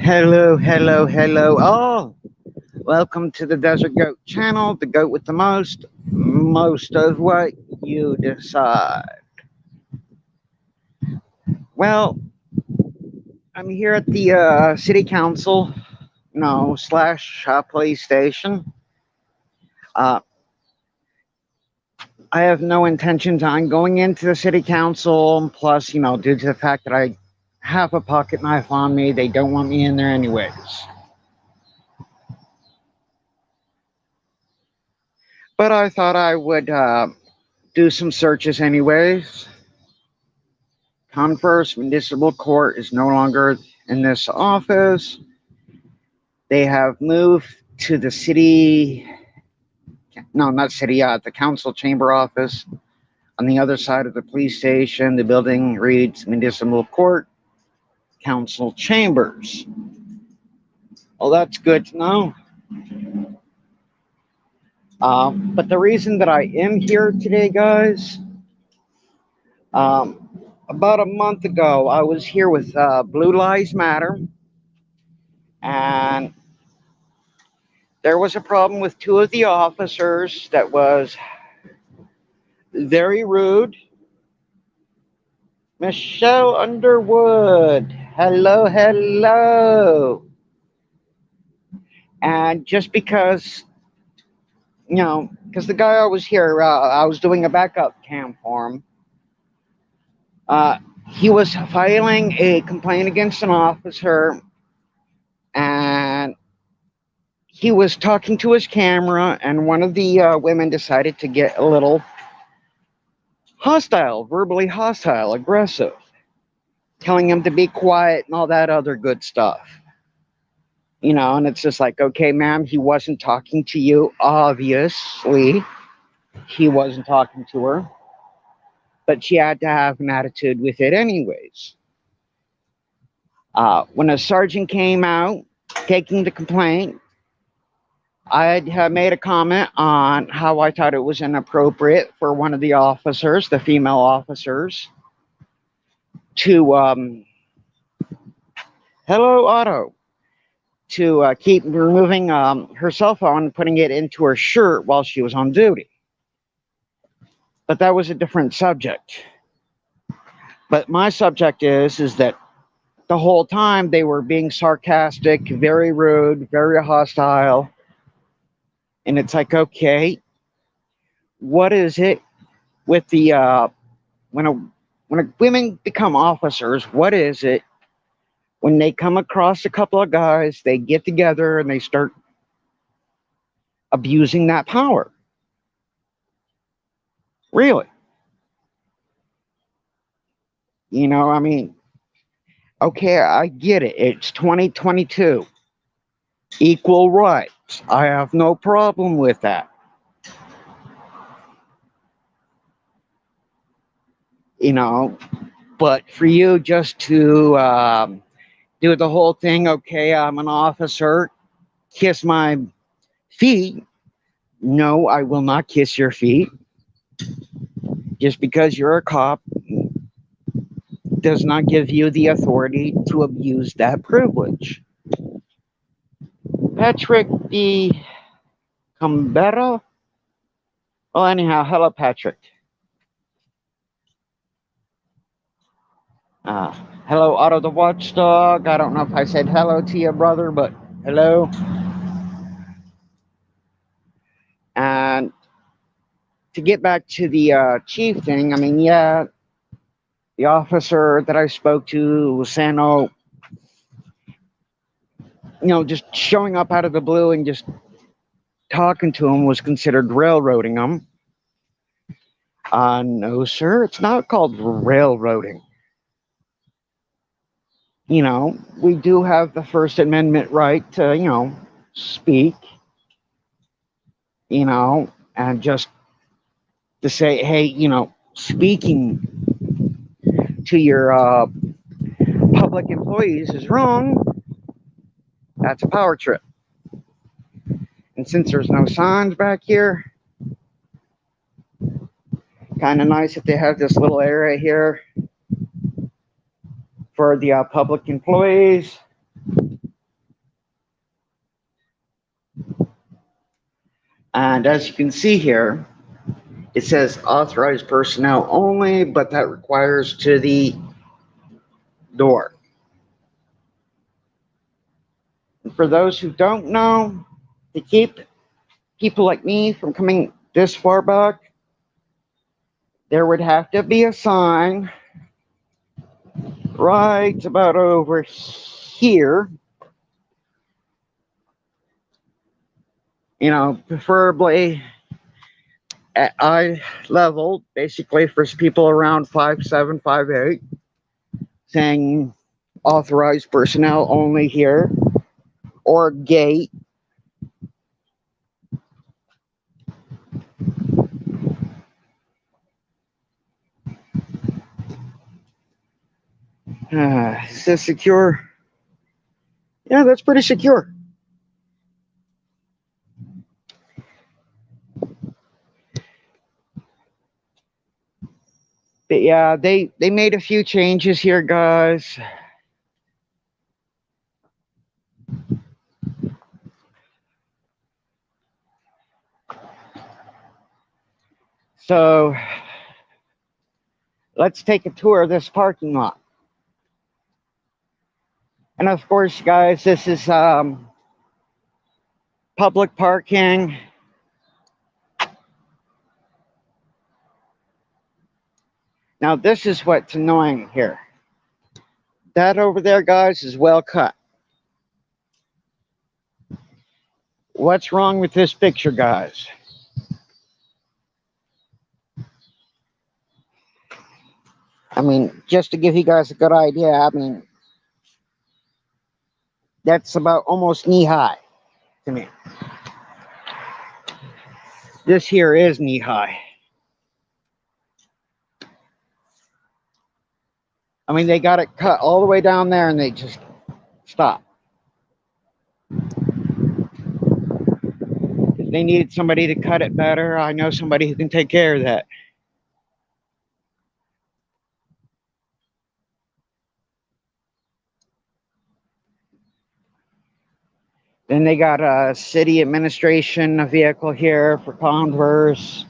Hello, hello, hello, all. Welcome to the Desert Goat channel, the goat with the most of what you decide. Well, I'm here at the city council, no, slash police station. Uh, I have no intentions on going into the city council, plus, due to the fact that I have a pocket knife on me, they don't want me in there anyways. But I thought I would do some searches anyways. Converse Municipal Court is no longer in this office. They have moved to the city, no, not city, the council chamber office on the other side of the police station. The building reads Municipal Court, Council Chambers. Well, that's good to know. But the reason that I am here today, guys, about a month ago, I was here with Blue Lives Matter, and there was a problem with two of the officers that was very rude. Michelle Underwood, hello, hello. And just because, because the guy I was here, I was doing a backup cam for him. He was filing a complaint against an officer, and he was talking to his camera, and one of the women decided to get a little hostile, verbally hostile, aggressive, telling him to be quiet and all that other good stuff. And it's just like, okay, ma'am, he wasn't talking to you, obviously. He wasn't talking to her. But she had to have an attitude with it anyways. When a sergeant came out taking the complaint, I had made a comment on how I thought it was inappropriate for one of the officers, the female officers, to, hello, Otto, to keep removing her cell phone and putting it into her shirt while she was on duty. But that was a different subject. But my subject is that the whole time they were being sarcastic, very rude, very hostile. And it's like, okay, what is it with the when women become officers? What is it when they come across a couple of guys? They get together and they start abusing that power. Really? I mean, okay, I get it. It's 2022. Equal rights. I have no problem with that. But for you just to do the whole thing, okay, I'm an officer, kiss my feet. No, I will not kiss your feet. Just because you're a cop does not give you the authority to abuse that privilege. Patrick D. Cambera? Well, anyhow, hello, Patrick. Hello, Otto the Watchdog. I don't know if I said hello to you, brother, but hello. And to get back to the chief thing, I mean, yeah, the officer that I spoke to was saying, oh, just showing up out of the blue and just talking to him was considered railroading him. No, sir, it's not called railroading. We do have the First Amendment right to, speak, and just to say, hey, speaking to your public employees is wrong. That's a power trip. And since there's no signs back here, kind of nice if they have this little area here for the public employees. And as you can see here, it says authorized personnel only, but that requires to the door. And for those who don't know, to keep people like me from coming this far back, there would have to be a sign right about over here. You know, preferably at eye level, basically for people around 5'7", 5'8", saying authorized personnel only here, or gate. Is this secure? Yeah, that's pretty secure. But yeah, they made a few changes here, guys. So let's take a tour of this parking lot. And of course, guys, this is public parking. Now, this is what's annoying here. That over there, guys, is well cut. What's wrong with this picture, guys? I mean, just to give you guys a good idea, I mean, that's about almost knee high to me. This here is knee high. I mean, they got it cut all the way down there and they just stopped. If they needed somebody to cut it better, I know somebody who can take care of that. Then they got a city administration vehicle here for Converse.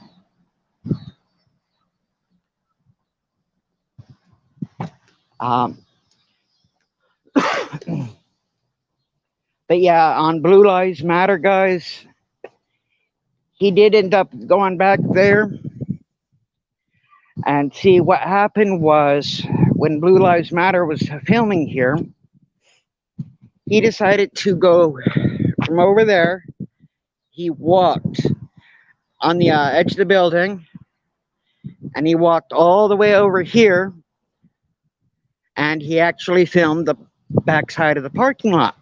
Um, but yeah, on Blue Lives Matter, guys, he did end up going back there. And see, what happened was when Blue Lives Matter was filming here, he decided to go from over there. He walked on the edge of the building and he walked all the way over here and he actually filmed the backside of the parking lot.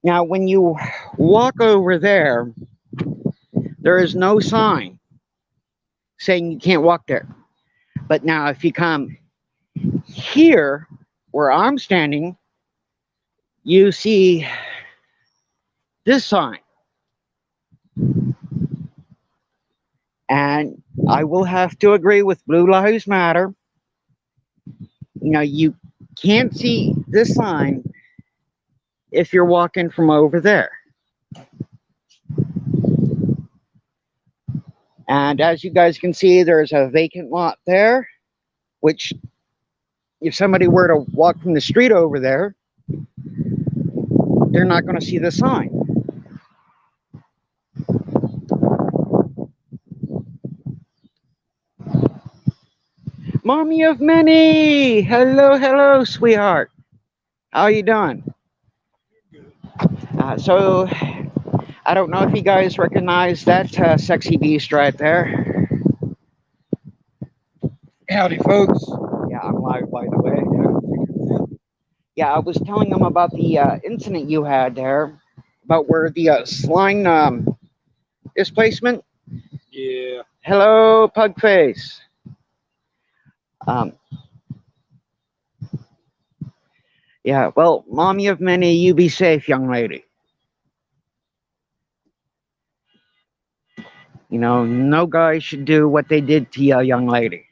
Now, when you walk over there, there is no sign saying you can't walk there. But now, if you come here where I'm standing, you see this sign. And I will have to agree with Blue Lives Matter. You know, you can't see this sign if you're walking from over there. And as you guys can see, there's a vacant lot there, which if somebody were to walk from the street over there, they're not going to see the sign. Mommy of many! Hello, hello, sweetheart. How you doing? So, I don't know if you guys recognize that sexy beast right there. Howdy, folks. Yeah, I'm live, by the way. Yeah, I was telling them about the incident you had there, about where the slime displacement. Yeah. Hello, Pugface. Um, yeah, well, mommy of many, you be safe, young lady. You know, no guy should do what they did to a young lady.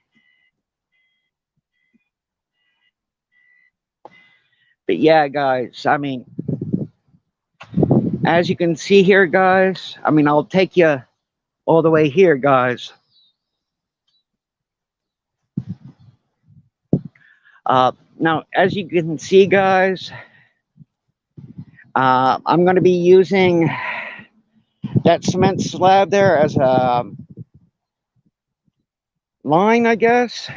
But yeah, guys, I mean, As you can see here, guys, I mean, I'll take you all the way here, guys. Now, as you can see, guys, I'm going to be using that cement slab there as a line, I guess,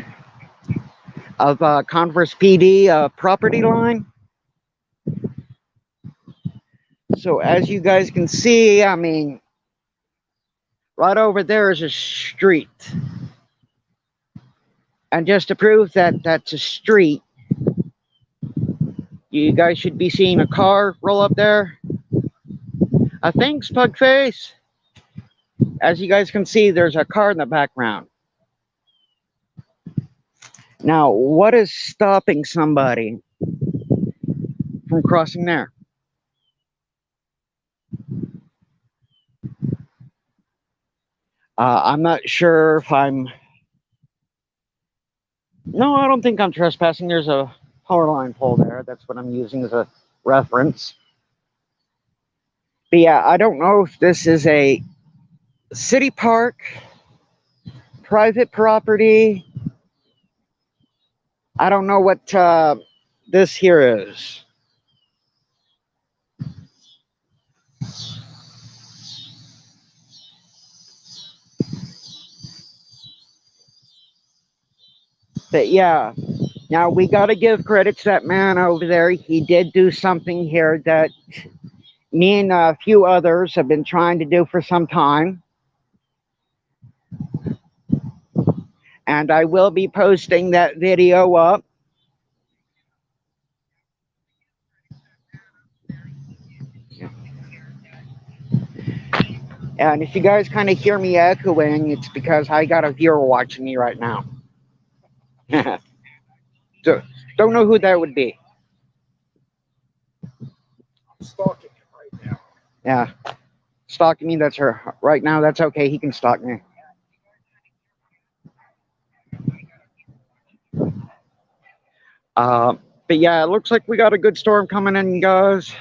of Converse PD property line. So as you guys can see, I mean, right over there is a street. And just to prove that that's a street, you guys should be seeing a car roll up there. Thanks, Pugface. As you guys can see, there's a car in the background. Now, what is stopping somebody from crossing there? I'm not sure if I'm... No, I don't think I'm trespassing. There's a power line pole there. That's what I'm using as a reference. But yeah, I don't know if this is a city park, private property. I don't know what this here is. But yeah, now we got to give credit to that man over there. He did do something here that me and a few others have been trying to do for some time. And I will be posting that video up. And if you guys kind of hear me echoing, it's because I got a viewer watching me right now. So, don't know who that would be. I'm stalking him right now. Yeah. Stalking me, that's her. Right now, that's okay. He can stalk me. But yeah, it looks like we got a good storm coming in, guys.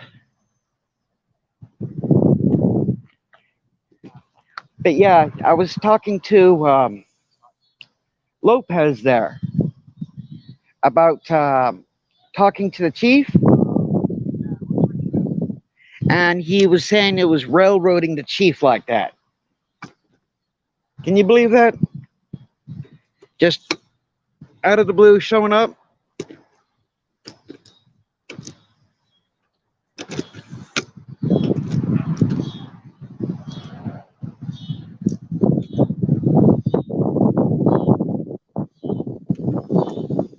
But yeah, I was talking to Lopez there about talking to the chief, and he was saying it was railroading the chief like that. Can you believe that? Just out of the blue showing up.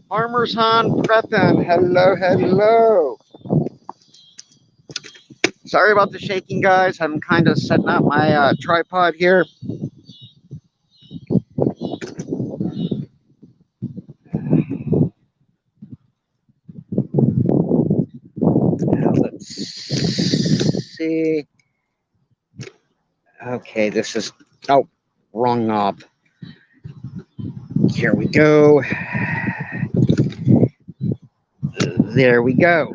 Farmer's Han prepping. Hello, hello. Sorry about the shaking, guys. I'm kind of setting up my tripod here. Let's see. Okay, this is... Oh, wrong knob. Here we go. There we go.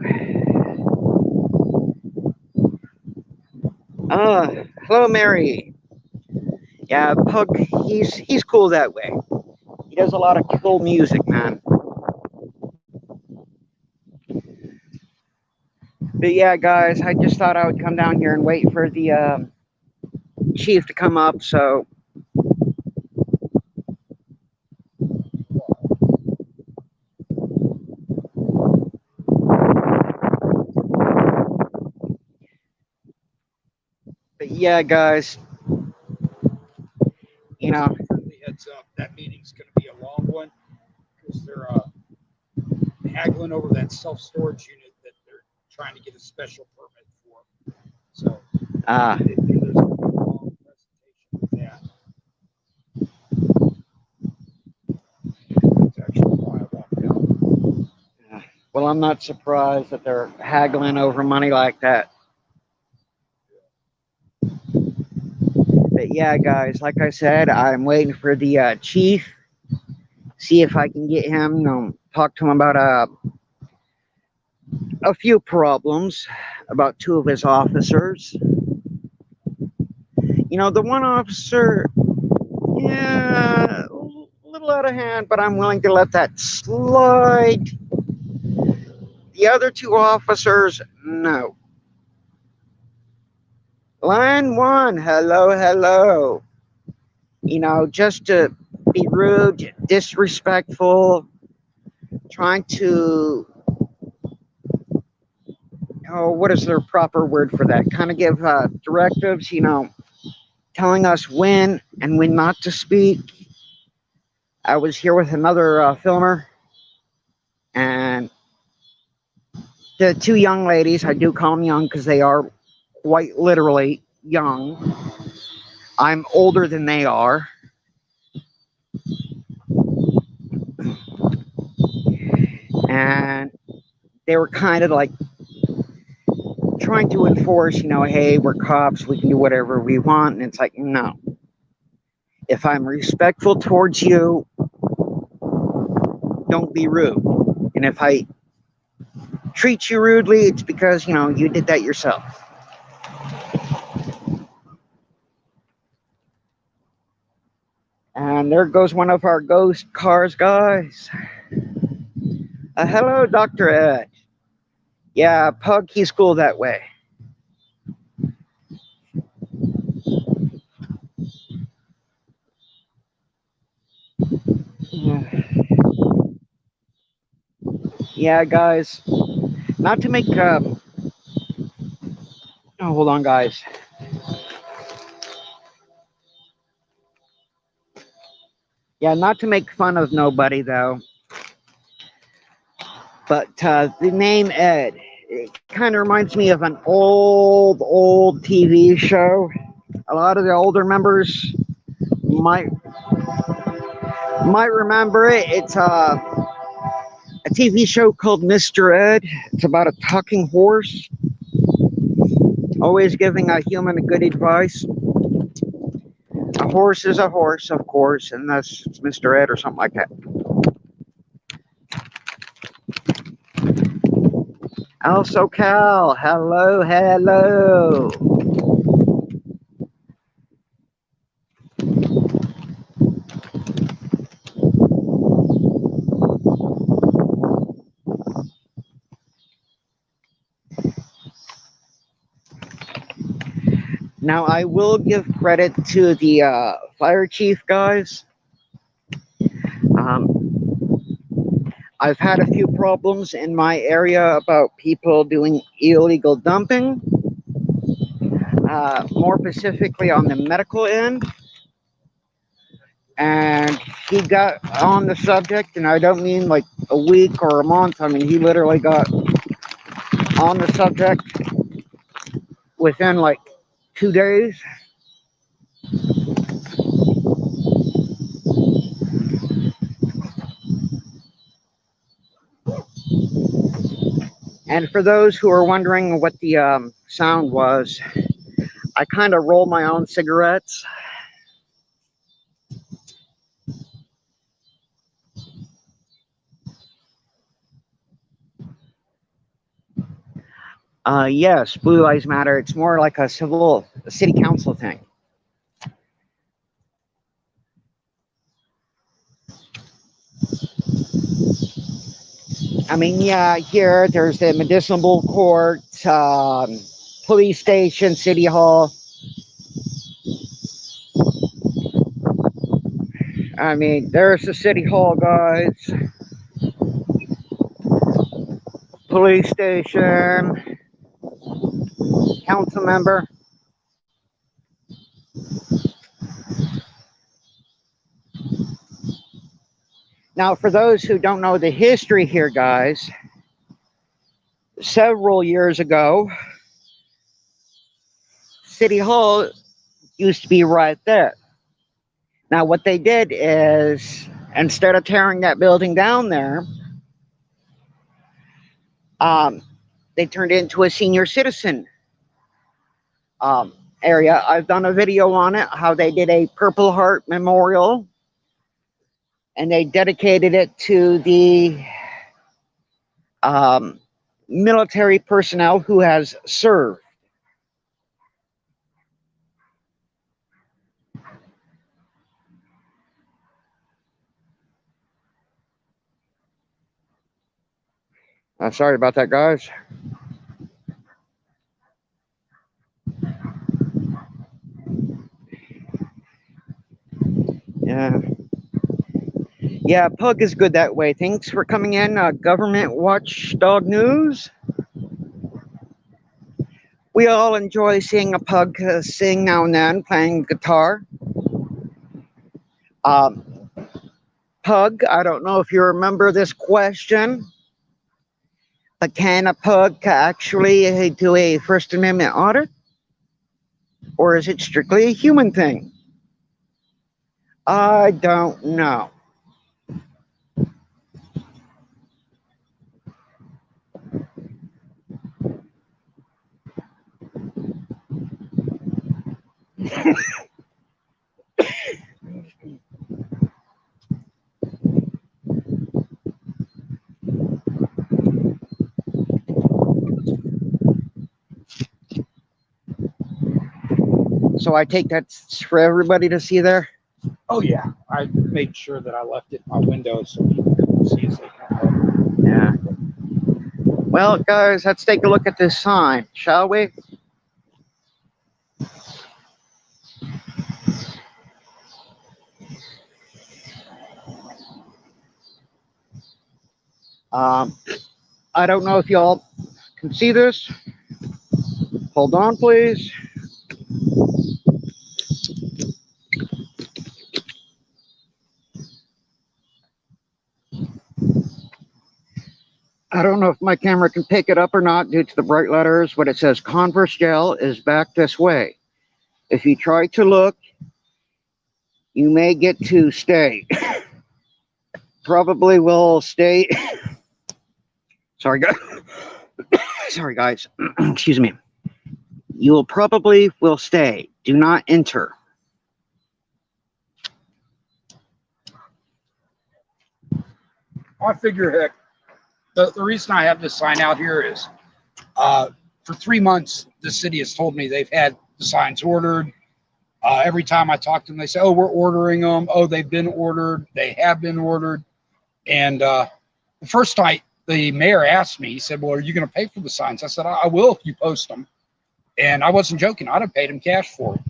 Hello, Mary. Yeah, Pug, he's cool that way. He does a lot of cool music, man. But yeah, guys, I just thought I would come down here and wait for the chief to come up, so... But yeah, guys, you know... Heads up, that meeting's going to be a long one because they're haggling over that self-storage unit that they're trying to get a special permit for. So there's going to be a long presentation with that. That's actually why I walked out. Well, I'm not surprised that they're haggling over money like that. But yeah, guys, like I said, I'm waiting for the chief. See if I can get him, talk to him about a few problems about two of his officers. You know, the one officer, yeah, a little out of hand, but I'm willing to let that slide. The other two officers, no. Line one, hello, hello. You know, just to be rude, disrespectful, trying to, oh, what is their proper word for that? Kind of give directives, you know, telling us when and when not to speak. I was here with another filmer, and the two young ladies, I do call them young because they are quite literally young. I'm older than they are. And they were kind of like trying to enforce, you know, hey, we're cops, we can do whatever we want. And it's like, no. If I'm respectful towards you, don't be rude. And if I treat you rudely, it's because, you know, you did that yourself. And there goes one of our ghost cars, guys. Hello, Dr. Ed. Yeah, Pug, he's cool that way. Yeah, guys. Not to make... oh, hold on, guys. Yeah, not to make fun of nobody, though. But the name Ed, it kind of reminds me of an old TV show. A lot of the older members might remember it. It's a TV show called Mr. Ed. It's about a talking horse, always giving a human a good advice. A horse is a horse, of course, and that's Mr. Ed or something like that. Also, Cal, hello, hello. Now, I will give credit to the fire chief guys. I've had a few problems in my area about people doing illegal dumping, more specifically on the medical end. And he got on the subject, and I don't mean like a week or a month. I mean, he literally got on the subject within like 2 days. And for those who are wondering what the sound was, I kind of roll my own cigarettes. Yes, Blue Lives Matter. It's more like a city council thing. I mean, yeah, here there's the medicinal court, police station, city hall. I mean, there's the city hall, guys. Police station, council member. Now, for those who don't know the history here, guys, several years ago, City Hall used to be right there. Now, what they did is, instead of tearing that building down there, they turned it into a senior citizen area. I've done a video on it, how they did a Purple Heart Memorial, and they dedicated it to the military personnel who has served. Sorry about that, guys. Yeah. Yeah, Pug is good that way. Thanks for coming in, Government Watchdog News. We all enjoy seeing a pug sing now and then, playing guitar. Pug, I don't know if you remember this question, but can a pug actually do a First Amendment audit? Or is it strictly a human thing? I don't know. So I take that's for everybody to see there? Oh yeah, I made sure that I left it in my window so people can see as they come up. Yeah. Well, guys, let's take a look at this sign, shall we? I don't know if y'all can see this. Hold on, please. I don't know if my camera can pick it up or not due to the bright letters, but it says Converse gel is back this way. If you try to look, you may get to stay. Probably will stay. Sorry, guys. Sorry, guys. Excuse me. You will probably will stay. Do not enter. I figure, heck, the reason I have this sign out here is for 3 months, the city has told me they've had the signs ordered. Every time I talk to them, they say, oh, we're ordering them. Oh, they've been ordered. They have been ordered. And the first night, the mayor asked me, he said, well, are you going to pay for the signs? I said, I will if you post them. And I wasn't joking. I'd have paid him cash for it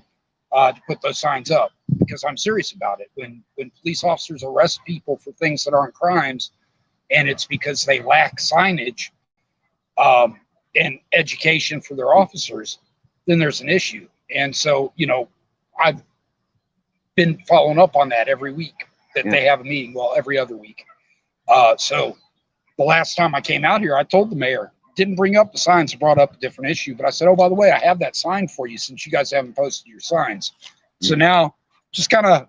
to put those signs up because I'm serious about it. When police officers arrest people for things that aren't crimes, and it's because they lack signage and education for their officers, then there's an issue. And so, you know, I've been following up on that every week that they have a meeting. Well, every other week. So the last time I came out here, I told the mayor, didn't bring up the signs, brought up a different issue. But I said, oh, by the way, I have that sign for you since you guys haven't posted your signs. So now just kind of,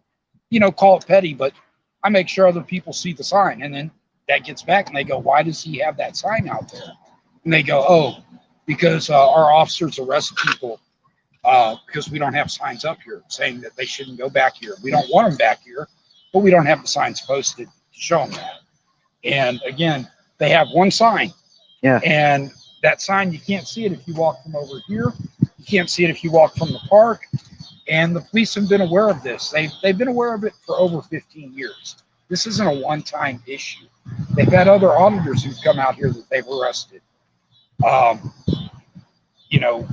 you know, call it petty, but I make sure other people see the sign. And then that gets back and they go, why does he have that sign out there? And they go, oh, because our officers arrest people because we don't have signs up here saying that they shouldn't go back here. We don't want them back here, but we don't have the signs posted to show them that. And again, they have one sign. Yeah. And that sign, you can't see it if you walk from over here. You can't see it if you walk from the park. And the police have been aware of this. They've been aware of it for over 15 years. This isn't a one-time issue. They've had other auditors who've come out here that they've arrested. You know,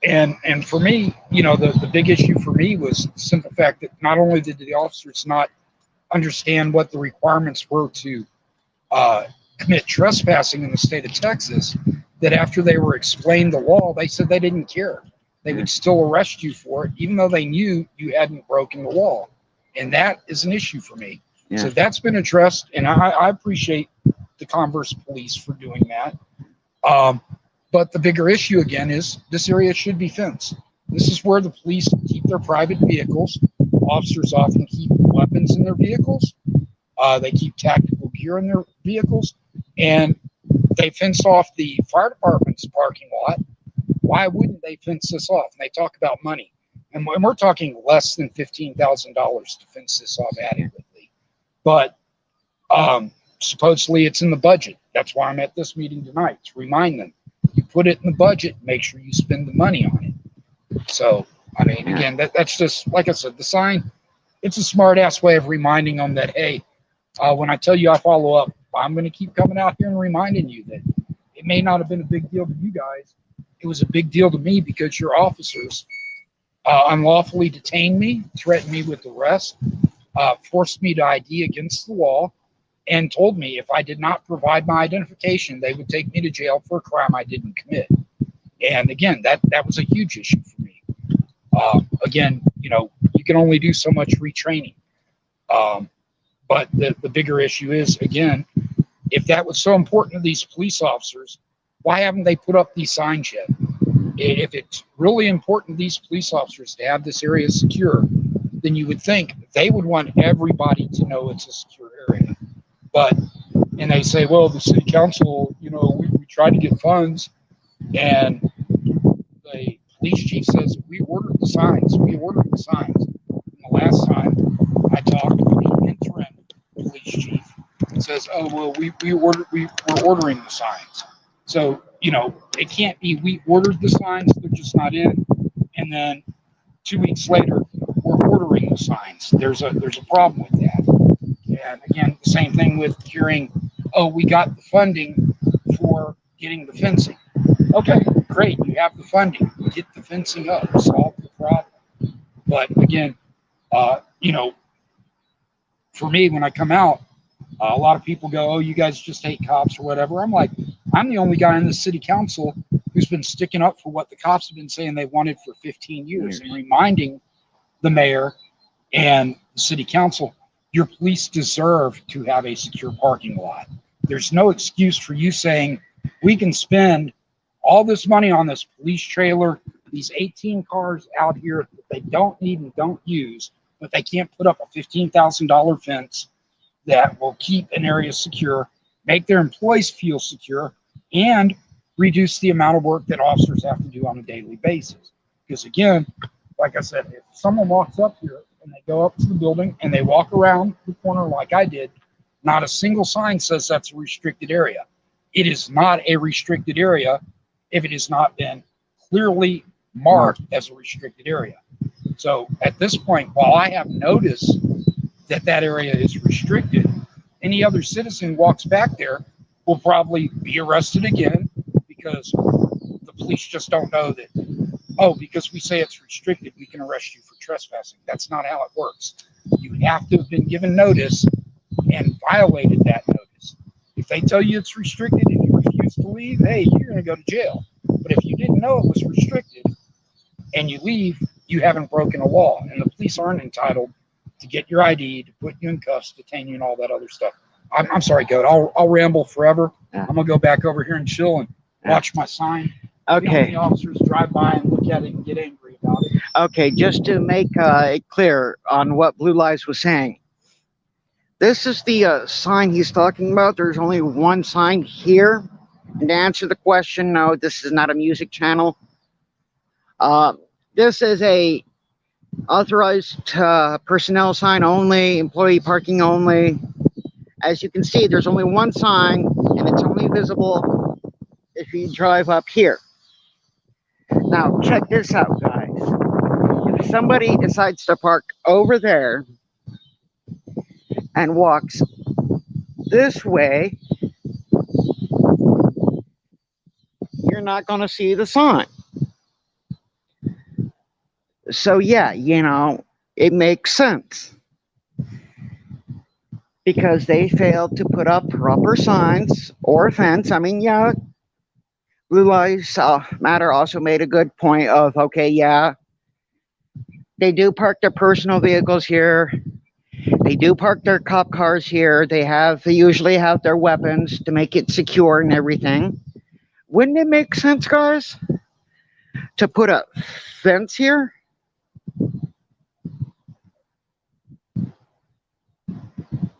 and for me, you know, the big issue for me was the simple fact that not only did the officers not understand what the requirements were to commit trespassing in the state of Texas, that after they were explained the law, they said they didn't care. They would still arrest you for it, even though they knew you hadn't broken the law. And that is an issue for me. Yeah. So that's been addressed, and I appreciate the Converse police for doing that. But the bigger issue, again, is this area should be fenced. This is where the police keep their private vehicles. Officers often keep weapons in their vehicles. They keep tactical gear in their vehicles. And they fenced off the fire department's parking lot. Why wouldn't they fence this off? And they talk about money. And we're talking less than $15,000 to fence this off adequately. But supposedly it's in the budget. That's why I'm at this meeting tonight, to remind them. You put it in the budget, make sure you spend the money on it. So, I mean, again, that's just, like I said, the sign, it's a smart ass way of reminding them that, hey, when I tell you I follow up, I'm going to keep coming out here and reminding you that it may not have been a big deal to you guys. It was a big deal to me because your officers unlawfully detained me, threatened me with arrest, forced me to ID against the wall, and told me if I did not provide my identification, they would take me to jail for a crime I didn't commit. And again, that was a huge issue for me. Again, you can only do so much retraining. But the bigger issue is, again, if that was so important to these police officers, why haven't they put up these signs yet? If it's really important to these police officers to have this area secure, then you would think they would want everybody to know it's a secure area. And they say, well, the city council, we tried to get funds, and the police chief says, we ordered the signs. And the last time I talked to the interim police chief, it says, oh, well, we're ordering the signs. So, it can't be we ordered the signs, they're just not in. And then 2 weeks later, we're ordering the signs. There's a problem with that. And again, the same thing with hearing, oh, we got the funding for getting the fencing. Okay, great, you have the funding. Get the fencing up, solve the problem. But again, for me, when I come out, a lot of people go, oh, you guys just hate cops or whatever. I'm like, I'm the only guy in the city council who's been sticking up for what the cops have been saying they wanted for 15 years and reminding the mayor and the city council, your police deserve to have a secure parking lot. There's no excuse for you saying we can spend all this money on this police trailer, these 18 cars out here that they don't need and don't use, but they can't put up a $15,000 fence that will keep an area secure, make their employees feel secure, and reduce the amount of work that officers have to do on a daily basis. Because again, like I said, if someone walks up here and they go up to the building and they walk around the corner like I did, not a single sign says that's a restricted area. It is not a restricted area if it has not been clearly marked as a restricted area. So at this point, while I have noticed that area is restricted, any other citizen who walks back there will probably be arrested again because the police just don't know that, oh, because we say it's restricted, we can arrest you for trespassing. That's not how it works. You have to have been given notice and violated that notice. If they tell you it's restricted and you refuse to leave, hey, you're going to go to jail. But if you didn't know it was restricted and you leave, you haven't broken a law, and the police aren't entitled to get your ID, to put you in cuffs, detain you, and all that other stuff. I'm sorry, Goat. I'll ramble forever. I'm gonna go back over here and chill and watch my sign. Okay. The officers drive by and look at it and get angry about it. Okay, just to make it clear on what Blue Lies was saying. This is the sign he's talking about. There's only one sign here. And to answer the question, no, this is not a music channel. This is a authorized personnel sign only, employee parking only. As you can see, there's only one sign, and it's only visible if you drive up here. Now, check this out, guys. If somebody decides to park over there and walks this way, you're not going to see the sign. So, yeah, it makes sense. Because they failed to put up proper signs or a fence. I mean, yeah, Blue Lives Matter also made a good point of, okay, yeah, they do park their personal vehicles here. They do park their cop cars here. They usually have their weapons to make it secure and everything. Wouldn't it make sense, guys, to put a fence here?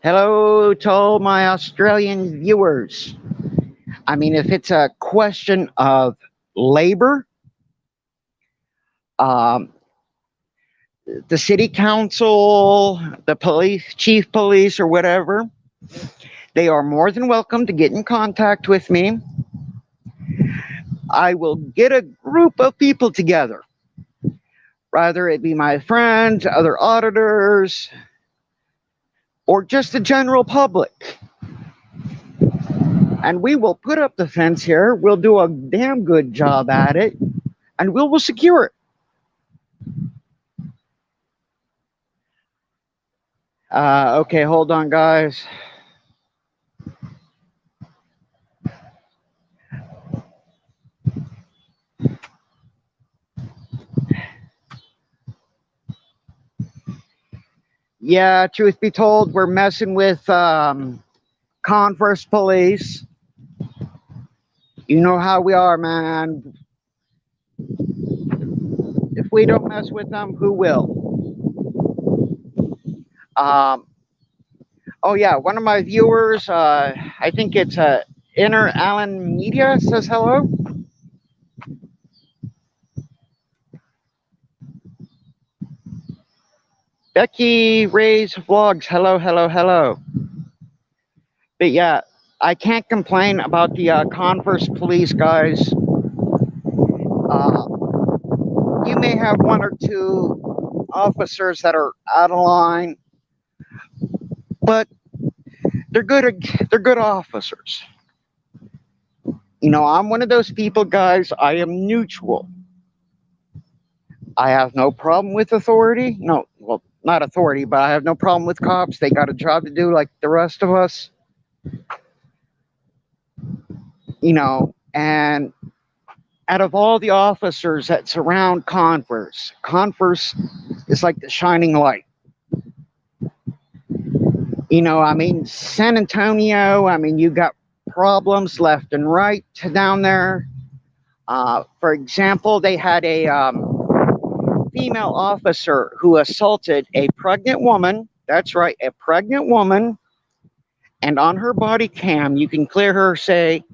Hello to all my Australian viewers. I mean, if it's a question of labor, the city council, the police, chief police, or whatever, They are more than welcome to get in contact with me. I will get a group of people together, whether it be my friends, other auditors, or just the general public. And we will put up the fence here. We'll do a damn good job at it, and we will secure it. Okay, hold on, guys. Yeah, truth be told, we're messing with Converse police. You know how we are, man. If we don't mess with them, who will? Oh yeah, one of my viewers, I think it's Inner Allen Media, says hello. Becky Ray's vlogs, hello, hello, hello. But yeah, I can't complain about the Converse police guys. You may have one or two officers that are out of line, but they're good. They're good officers. You know, I'm one of those people, guys. I am neutral. I have no problem with authority. No, well, not authority, but I have no problem with cops. They got a job to do like the rest of us. You know, and out of all the officers that surround Converse, Converse is like the shining light. You know, I mean, San Antonio, I mean, you got problems left and right down there. For example, they had a female officer who assaulted a pregnant woman. That's right, a pregnant woman. And on her body cam, you can clear her say,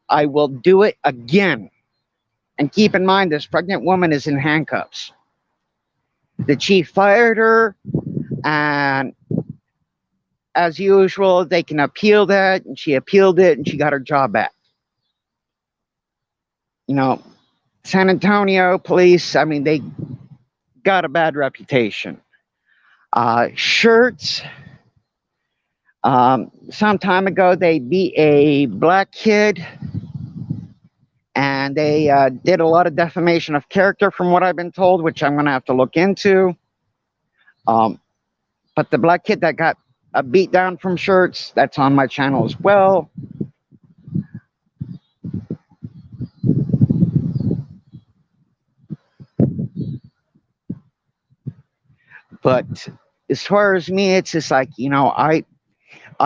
I will do it again. And keep in mind, this pregnant woman is in handcuffs. The chief fired her, and as usual, they can appeal that, and she appealed it, and she got her job back. You know, San Antonio police, I mean, they got a bad reputation. Shirts. Some time ago, they beat a black kid, and they did a lot of defamation of character, from what I've been told, which I'm going to have to look into. But the black kid that got a beat down from Shirts, that's on my channel as well. But as far as me, it's just like, you know, I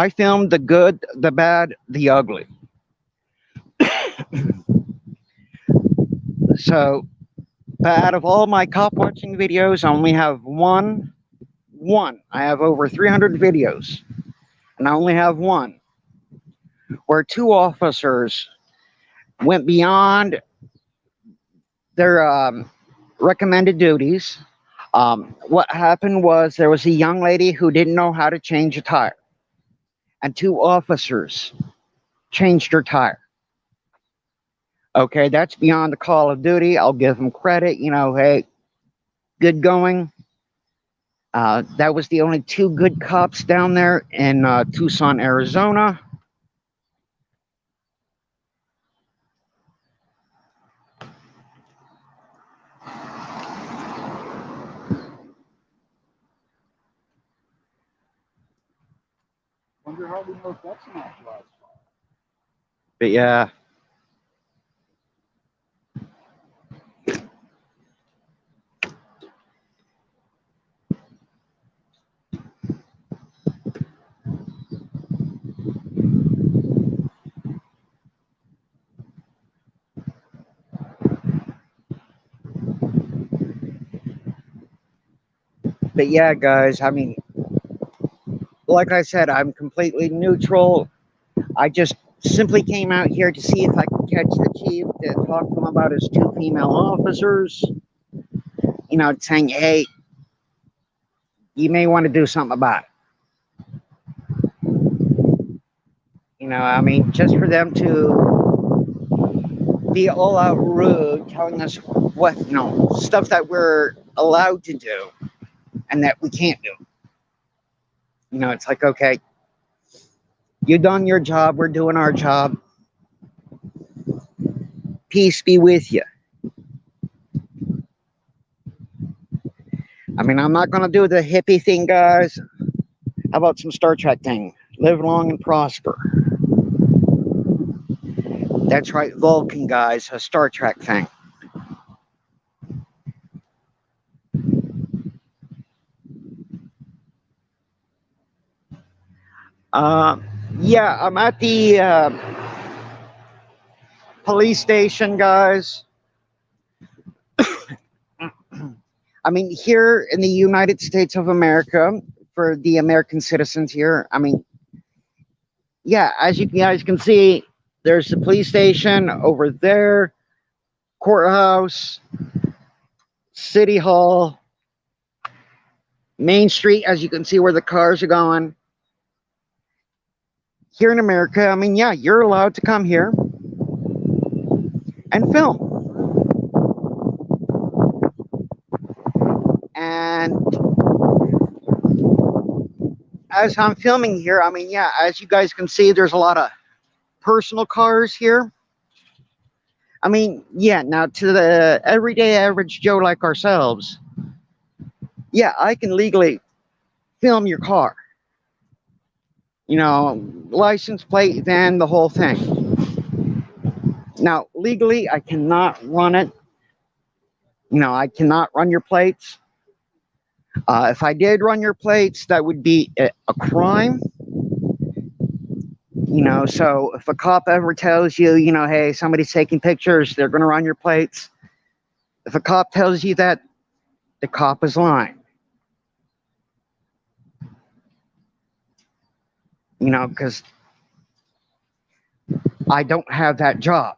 filmed the good, the bad, the ugly. So, but out of all my cop watching videos, I only have one. I have over 300 videos, and I only have one where two officers went beyond their recommended duties. What happened was there was a young lady who didn't know how to change a tire, and two officers changed her tire. Okay, that's beyond the call of duty. I'll give them credit. You know, hey, good going. That was the only two good cops down there in Tucson, Arizona. Wonder how we know if that's not Rod's fault. But yeah. But yeah, guys, I mean, like I said, I'm completely neutral. I just simply came out here to see if I could catch the chief, to talk to him about his two female officers. You know, saying, hey, you may want to do something about it. You know, I mean, just for them to be all out rude, telling us what, you know, stuff that we're allowed to do and that we can't do. You know, it's like, okay, you done your job, we're doing our job. Peace be with you. I mean, I'm not going to do the hippie thing, guys. How about some Star Trek thing? Live long and prosper. That's right, Vulcan, guys, a Star Trek thing. Uh, yeah, I'm at the police station, guys. I mean, here in the United States of America, for the American citizens here, I mean, yeah, as you guys can see, there's the police station over there, courthouse, city hall, Main Street, as you can see where the cars are going. Here in America, I mean, yeah, you're allowed to come here and film. And as I'm filming here, I mean, yeah, as you guys can see, there's a lot of personal cars here. I mean, yeah, now to the everyday average Joe like ourselves, yeah, I can legally film your car. You know, license plate, then the whole thing. Now, legally, I cannot run it. You know, I cannot run your plates. If I did run your plates, that would be a crime. You know, so if a cop ever tells you, you know, hey, somebody's taking pictures, they're going to run your plates. If a cop tells you that, the cop is lying. You know, because I don't have that job.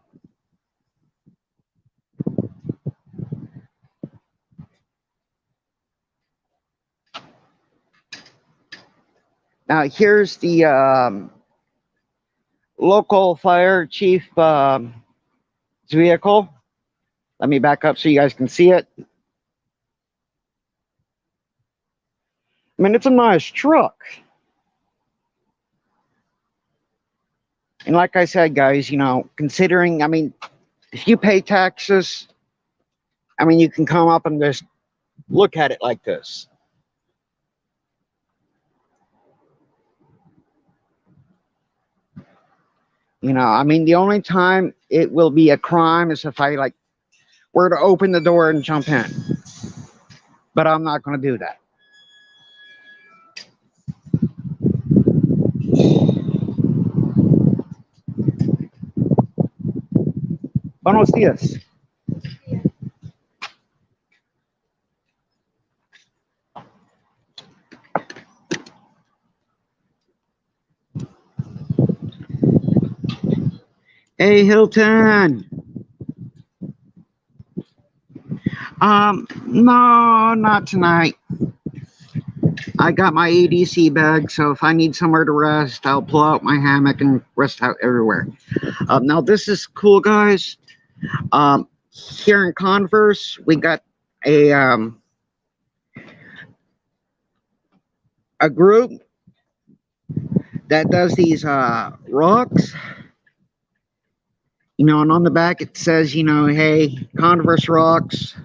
Now, here's the local fire chief vehicle. Let me back up so you guys can see it. I mean, it's a nice truck. And like I said, guys, you know, considering, I mean, if you pay taxes, I mean, you can come up and just look at it like this. You know, I mean, the only time it will be a crime is if I like were to open the door and jump in. But I'm not going to do that. Buenos dias. Hey, Hilton. No, not tonight. I got my ADC bag, so if I need somewhere to rest, I'll pull out my hammock and rest out everywhere. Now, this is cool, guys. Here in Converse, we got a group that does these rocks. You know, and on the back it says, you know, hey, Converse rocks.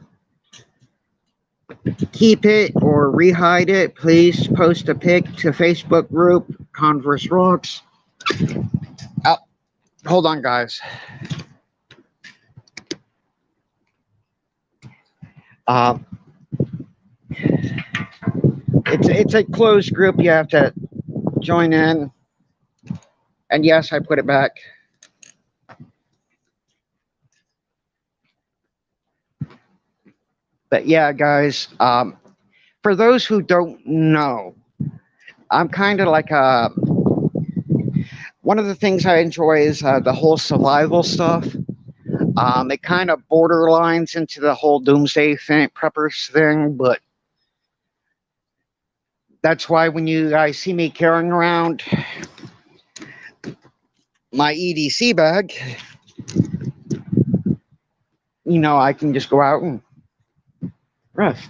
Keep it or rehide it. Please post a pic to Facebook group Converse rocks. Oh, hold on, guys. It's a closed group. You have to join in. And yes, I put it back. But yeah, guys, for those who don't know, I'm kind of like one of the things I enjoy is the whole survival stuff. It kind of borderlines into the whole doomsday thing, preppers thing, but that's why when you guys see me carrying around my EDC bag, you know, I can just go out and rest.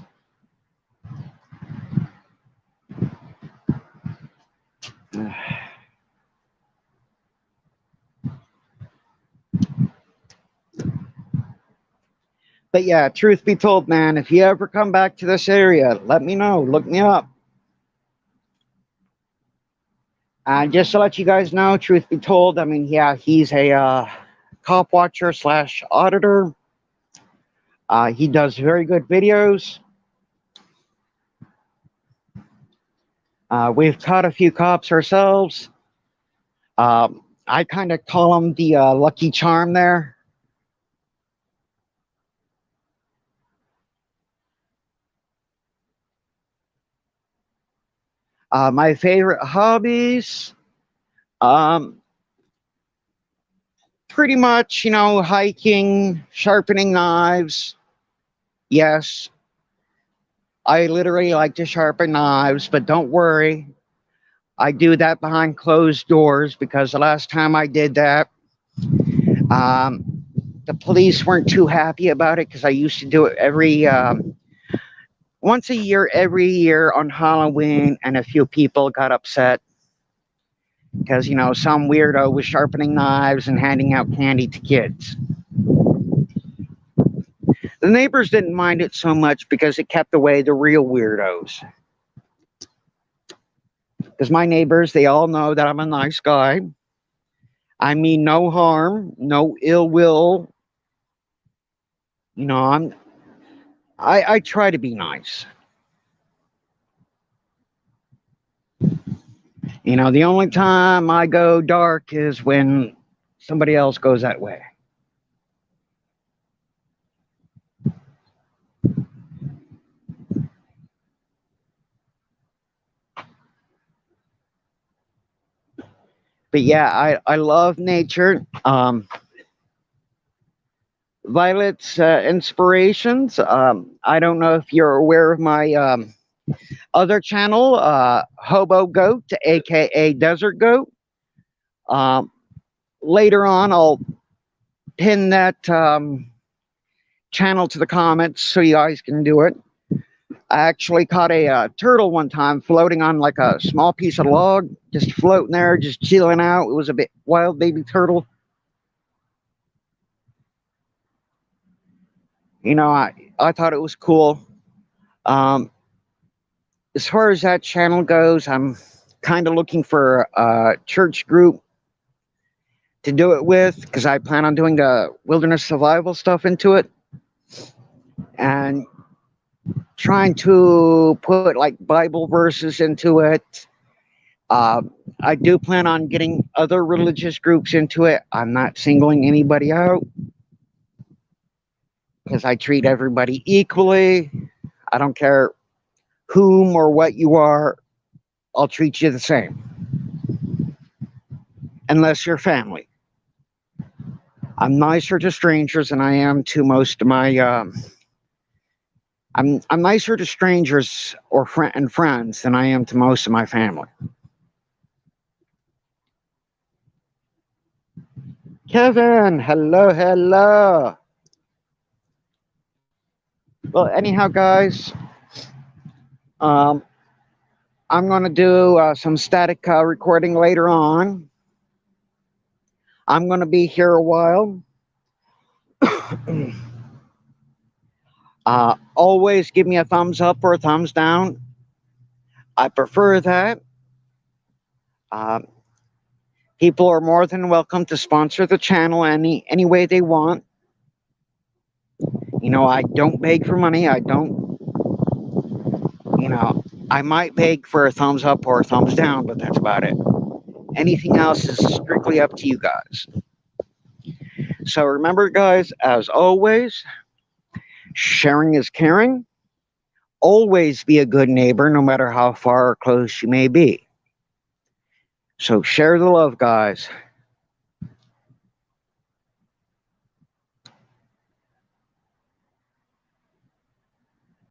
But yeah, truth be told, man, if you ever come back to this area, let me know. Look me up. Just to let you guys know, truth be told, I mean, yeah, he's a cop watcher slash auditor. He does very good videos. We've caught a few cops ourselves. I kind of call him the lucky charm there. My favorite hobbies, um, pretty much, you know, hiking, sharpening knives. Yes, I literally like to sharpen knives, but don't worry. I do that behind closed doors because the last time I did that, um, the police weren't too happy about it because I used to do it once a year, every year on Halloween, and a few people got upset because, you know, some weirdo was sharpening knives and handing out candy to kids. The neighbors didn't mind it so much because it kept away the real weirdos. Because my neighbors, they all know that I'm a nice guy. I mean no harm, no ill will. You know, I try to be nice. You know, the only time I go dark is when somebody else goes that way. But yeah, I love nature. Violet's inspirations. I don't know if you're aware of my other channel, Hobo Goat, aka Desert Goat. Um, Later on, I'll pin that channel to the comments so you guys can do it. I actually caught a turtle one time floating on like a small piece of log, just floating there, just chilling out. It was a bit wild baby turtle. You know, I thought it was cool. Um, as far as that channel goes, I'm kind of looking for a church group to do it with because I plan on doing wilderness survival stuff into it and trying to put like Bible verses into it. Uh, I do plan on getting other religious groups into it. I'm not singling anybody out because I treat everybody equally. I don't care whom or what you are, I'll treat you the same. Unless you're family. I'm nicer to strangers than I am to most of my. I'm nicer to strangers or friends than I am to most of my family. Kevin, hello, hello. Well, anyhow, guys, um, I'm going to do some static recording later on. I'm going to be here a while. Always give me a thumbs up or a thumbs down. I prefer that. Uh, People are more than welcome to sponsor the channel any way they want. You know, I don't beg for money. I don't, you know, I might beg for a thumbs up or a thumbs down, but that's about it. Anything else is strictly up to you guys. So remember, guys, as always, sharing is caring. Always be a good neighbor, no matter how far or close you may be. So share the love, guys.